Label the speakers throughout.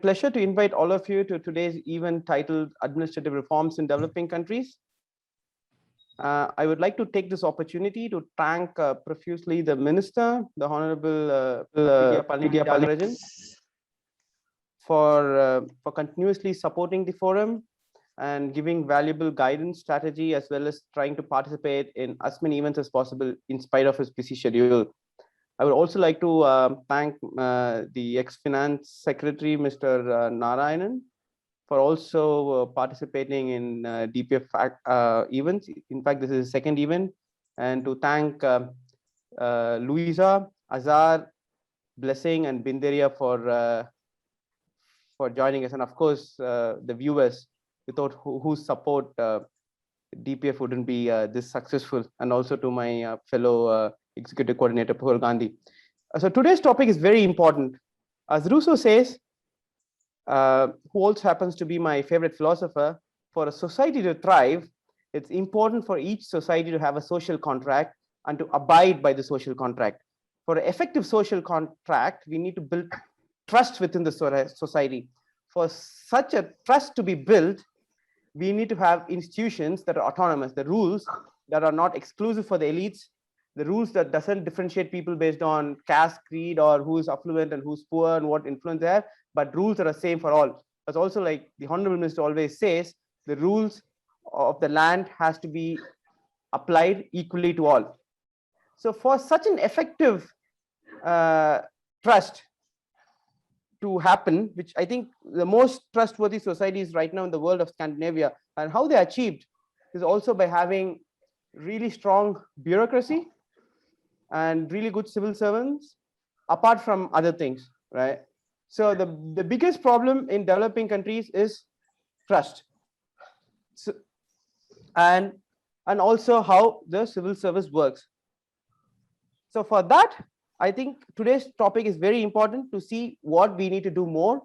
Speaker 1: Pleasure to invite all of you to today's event titled Administrative Reforms in Developing Countries. I would like to take this opportunity to thank profusely the Minister, the Honorable PTR P Thiaga Rajan, for continuously supporting the forum and giving valuable guidance, strategy, as well as trying to participate in as many events as possible in spite of his busy schedule. I would also like to thank the ex-finance secretary, Mr. Narayanan, for also participating in DPF events. In fact, this is the second event. And to thank Louisa, Azar, Blessing, and Binderia for joining us. And of course, the viewers, without whose support, DPF wouldn't be this successful. And also to my fellow Executive Coordinator, Pahul Gandhi. So today's topic is very important. As Rousseau says, who also happens to be my favorite philosopher, for a society to thrive, it's important for each society to have a social contract and to abide by the social contract. For an effective social contract, we need to build trust within the society. For such a trust to be built, we need to have institutions that are autonomous, the rules that are not exclusive for the elites, the rules that doesn't differentiate people based on caste, creed, or who is affluent and who's poor and what influence they have, but rules that are same for all. That's also, like the Honorable Minister always says, the rules of the land has to be applied equally to all. So for such an effective trust to happen, which I think the most trustworthy societies right now in the world of Scandinavia, and how they achieved is also by having really strong bureaucracy and really good civil servants, apart from other things, right? So the biggest problem in developing countries is trust. So, and also how the civil service works. So for that, I think today's topic is very important to see what we need to do more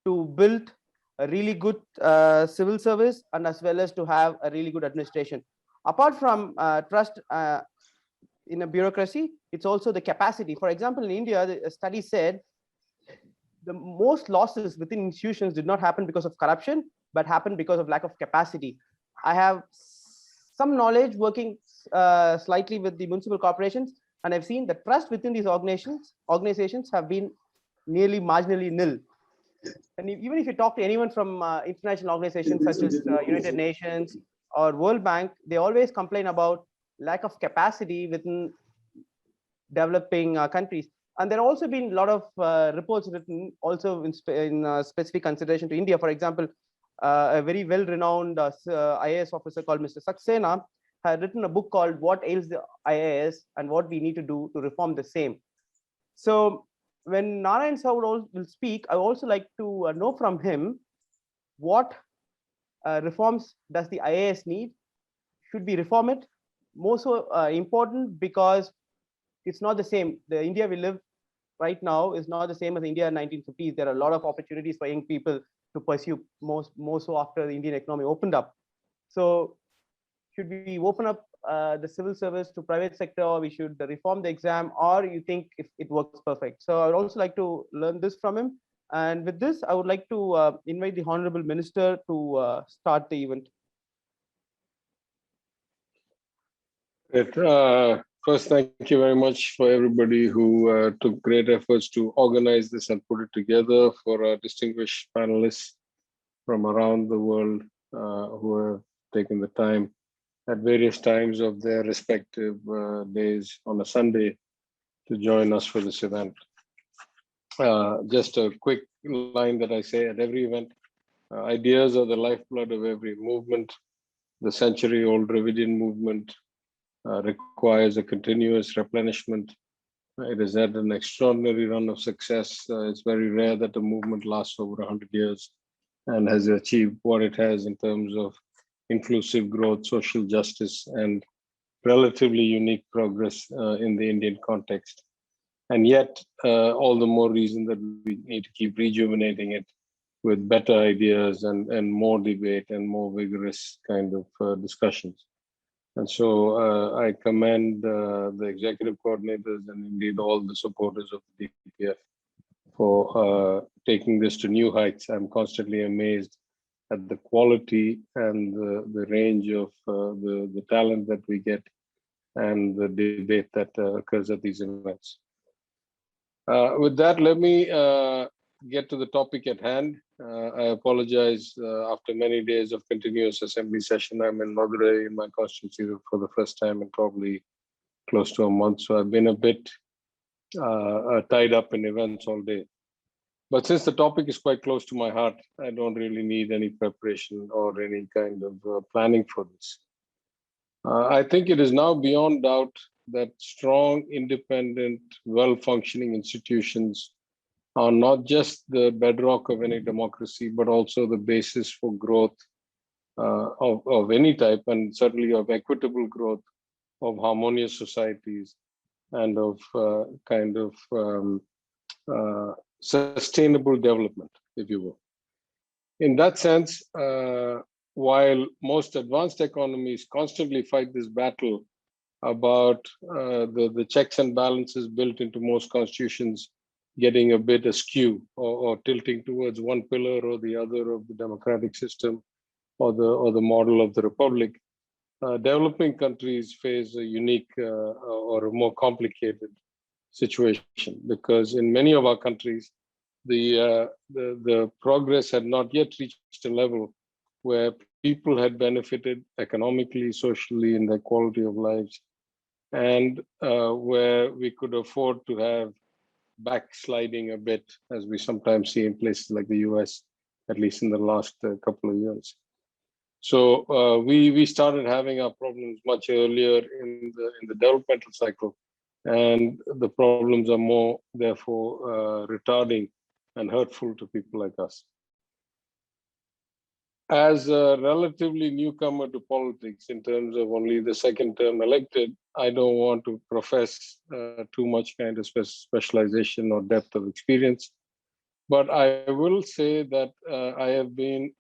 Speaker 1: to build a really good civil service, and as well as to have a really good administration. Apart from trust in a bureaucracy, it's also the capacity. For example, in India, a study said the most losses within institutions did not happen because of corruption, but happened because of lack of capacity. I have some knowledge working slightly with the municipal corporations, and I've seen the trust within these organizations have been nearly marginally nil. And even if you talk to anyone from international organizations such as United Nations or World Bank, they always complain about lack of capacity within developing countries. And there have also been a lot of reports written also in specific consideration to India. For example, a very well-renowned IAS officer called Mr. Saxena had written a book called What Ails the IAS and What We Need to Do to Reform the Same. So when Narayan Sir will speak, I would also like to know from him what reforms does the IAS need? Should we reform it? More so important because it's not the same. The India we live right now is not the same as India in 1950s. There are a lot of opportunities for young people to pursue, more so after the Indian economy opened up. So should we open up the civil service to private sector, or we should reform the exam, or you think if it works perfect? So I would also like to learn this from him. And with this, I would like to invite the Honorable Minister to start the event.
Speaker 2: First, thank you very much for everybody who took great efforts to organize this and put it together, for our distinguished panelists from around the world who have taken the time at various times of their respective days on a Sunday to join us for this event. Just a quick line that I say at every event: ideas are the lifeblood of every movement. The century-old Dravidian movement requires a continuous replenishment. It has had an extraordinary run of success. It's very rare that a movement lasts over 100 years and has achieved what it has in terms of inclusive growth, social justice, and relatively unique progress in the Indian context. And yet, all the more reason that we need to keep rejuvenating it with better ideas and more debate and more vigorous kind of discussions. And so I commend the executive coordinators and indeed all the supporters of the DPF for taking this to new heights. I'm constantly amazed at the quality and the range of the talent that we get and the debate that occurs at these events. With that, let me get to the topic at hand. I apologize after many days of continuous assembly session. I'm in Madurai in my constituency for the first time in probably close to a month. So I've been a bit tied up in events all day. But since the topic is quite close to my heart, I don't really need any preparation or any kind of planning for this. I think it is now beyond doubt that strong, independent, well-functioning institutions are not just the bedrock of any democracy, but also the basis for growth of any type, and certainly of equitable growth, of harmonious societies, and of sustainable development, if you will. In that sense, while most advanced economies constantly fight this battle about the checks and balances built into most constitutions getting a bit askew or tilting towards one pillar or the other of the democratic system or the model of the republic, developing countries face a unique or a more complicated situation, because in many of our countries, the progress had not yet reached a level where people had benefited economically, socially, in their quality of lives, and where we could afford to have backsliding a bit, as we sometimes see in places like the US, at least in the last couple of years. So we started having our problems much earlier in the developmental cycle, and the problems are more, therefore, retarding and hurtful to people like us. As a relatively newcomer to politics, in terms of only the second term elected, I don't want to profess too much kind of specialization or depth of experience. But I will say that I have been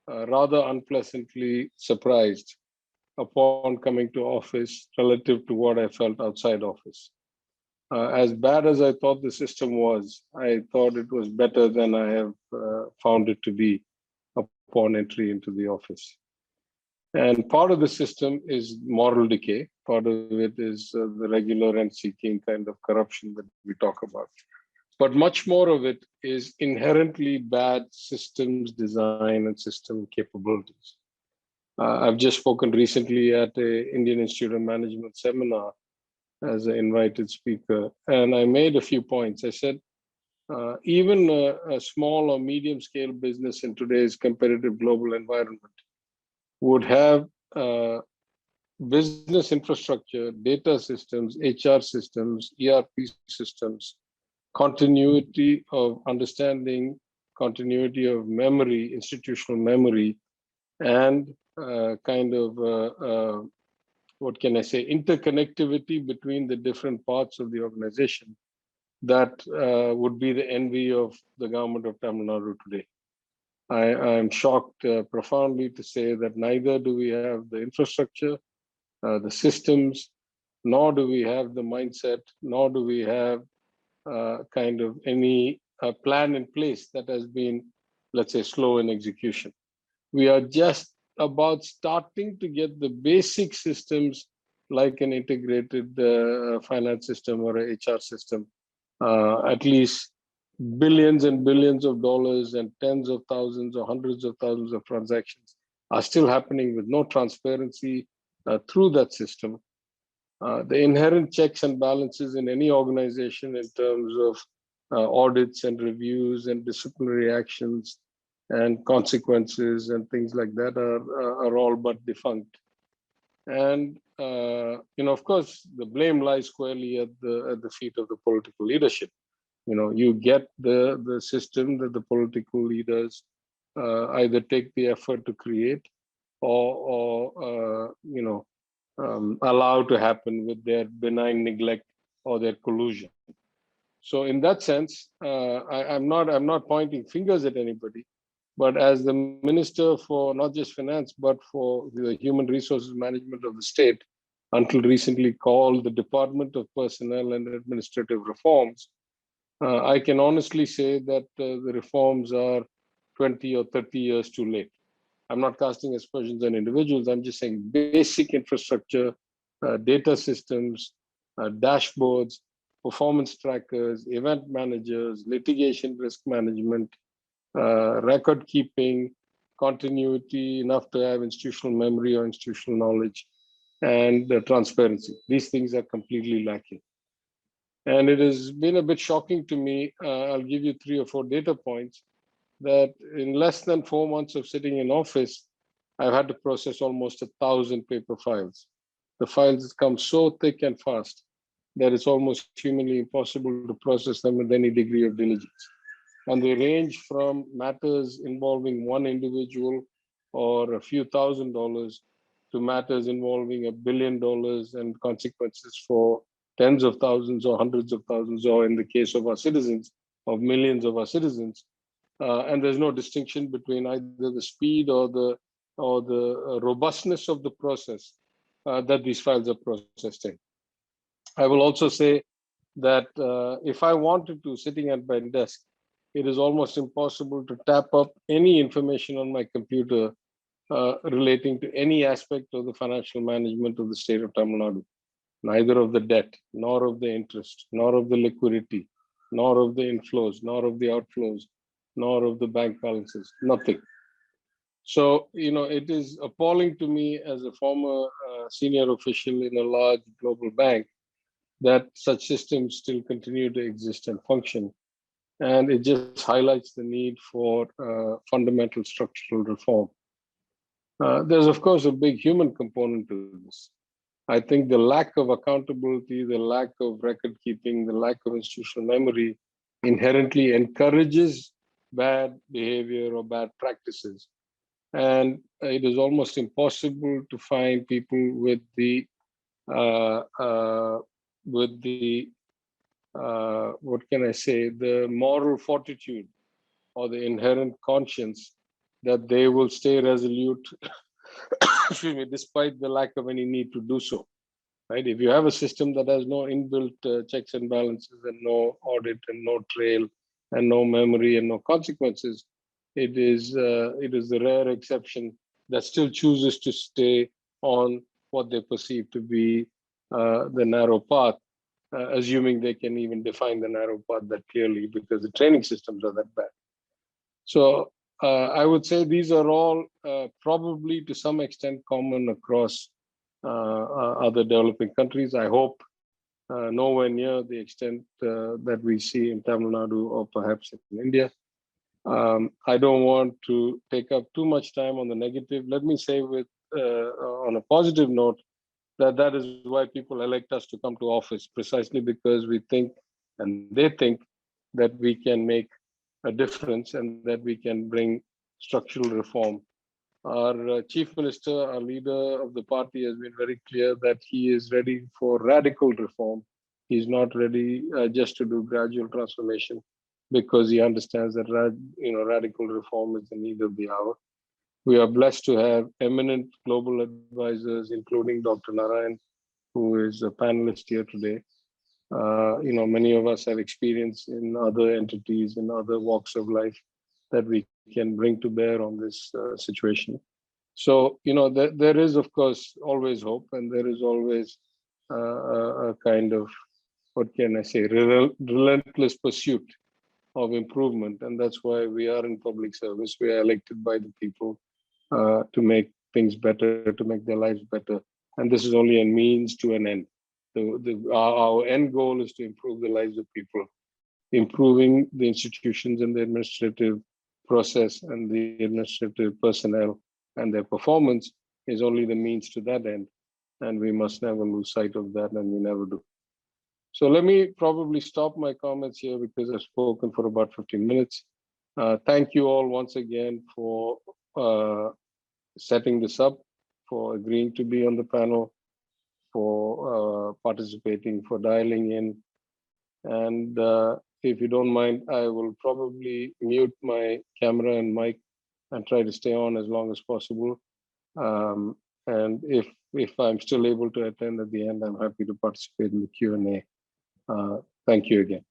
Speaker 2: rather unpleasantly surprised upon coming to office relative to what I felt outside office. As bad as I thought the system was, I thought it was better than I have found it to be upon entry into the office. And part of the system is moral decay. Part of it is the regular rent-seeking kind of corruption that we talk about. But much more of it is inherently bad systems design and system capabilities. I've just spoken recently at an Indian Institute of Management seminar as an invited speaker, and I made a few points. I said, even a small or medium scale business in today's competitive global environment would have business infrastructure, data systems, HR systems, ERP systems, continuity of understanding, continuity of memory, institutional memory, and what can I say, interconnectivity between the different parts of the organization that would be the envy of the government of Tamil Nadu today. I am shocked profoundly to say that neither do we have the infrastructure, the systems, nor do we have the mindset, nor do we have any plan in place that has been, let's say, slow in execution. We are just about starting to get the basic systems like an integrated finance system or a HR system. At least billions and billions of dollars and tens of thousands or hundreds of thousands of transactions are still happening with no transparency through that system. The inherent checks and balances in any organization in terms of audits and reviews and disciplinary actions and consequences and things like that are all but defunct. And of course, the blame lies squarely at the feet of the political leadership. You get the system that the political leaders either take the effort to create or allow to happen with their benign neglect or their collusion. So in that sense, I'm not pointing fingers at anybody, but as the minister for not just finance, but for the human resources management of the state, until recently called the Department of Personnel and Administrative Reforms, I can honestly say that the reforms are 20 or 30 years too late. I'm not casting aspersions on individuals. I'm just saying basic infrastructure, data systems, dashboards, performance trackers, event managers, litigation risk management, record keeping, continuity, enough to have institutional memory or institutional knowledge, and transparency. These things are completely lacking. And it has been a bit shocking to me. I'll give you 3 or 4 data points that in less than 4 months of sitting in office, I've had to process almost 1,000 paper files. The files come so thick and fast that it's almost humanly impossible to process them with any degree of diligence. And they range from matters involving one individual or a few $1,000s to matters involving $1 billion and consequences for tens of thousands or hundreds of thousands, or in the case of our citizens, of millions of our citizens. And there's no distinction between either the speed or the robustness of the process that these files are processed in. I will also say that if I wanted to, sitting at my desk, it is almost impossible to tap up any information on my computer relating to any aspect of the financial management of the state of Tamil Nadu. Neither of the debt, nor of the interest, nor of the liquidity, nor of the inflows, nor of the outflows, nor of the bank balances, nothing. So, it is appalling to me as a former senior official in a large global bank that such systems still continue to exist and function. And it just highlights the need for fundamental structural reform. There's, of course, a big human component to this. I think the lack of accountability, the lack of record keeping, the lack of institutional memory inherently encourages bad behavior or bad practices. And it is almost impossible to find people with the what can I say, the moral fortitude or the inherent conscience that they will stay resolute excuse me, despite the lack of any need to do so. Right? If you have a system that has no inbuilt checks and balances and no audit and no trail and no memory and no consequences, it is the rare exception that still chooses to stay on what they perceive to be the narrow path, assuming they can even define the narrow path that clearly, because the training systems are that bad. So I would say these are all probably to some extent common across other developing countries. I hope nowhere near the extent that we see in Tamil Nadu or perhaps in India. I don't want to take up too much time on the negative. Let me say on a positive note, that is why people elect us to come to office, precisely because we think and they think that we can make a difference and that we can bring structural reform. Our chief minister, our leader of the party, has been very clear that he is ready for radical reform. He's not ready just to do gradual transformation, because he understands that radical reform is the need of the hour. We are blessed to have eminent global advisors, including Dr. Narayan, who is a panelist here today. Many of us have experience in other entities, in other walks of life that we can bring to bear on this situation. So, there is, of course, always hope, and there is always a kind of, what can I say, relentless pursuit of improvement. And that's why we are in public service. We are elected by the people to make things better, to make their lives better. And this is only a means to an end. Our end goal is to improve the lives of people, improving the institutions and the administrative process and the administrative personnel, and their performance is only the means to that end. And we must never lose sight of that, and we never do. So let me probably stop my comments here because I've spoken for about 15 minutes. Thank you all once again for setting this up, for agreeing to be on the panel, for participating, for dialing in. And if you don't mind, I will probably mute my camera and mic and try to stay on as long as possible. And if I'm still able to attend at the end, I'm happy to participate in the Q&A. Thank you again.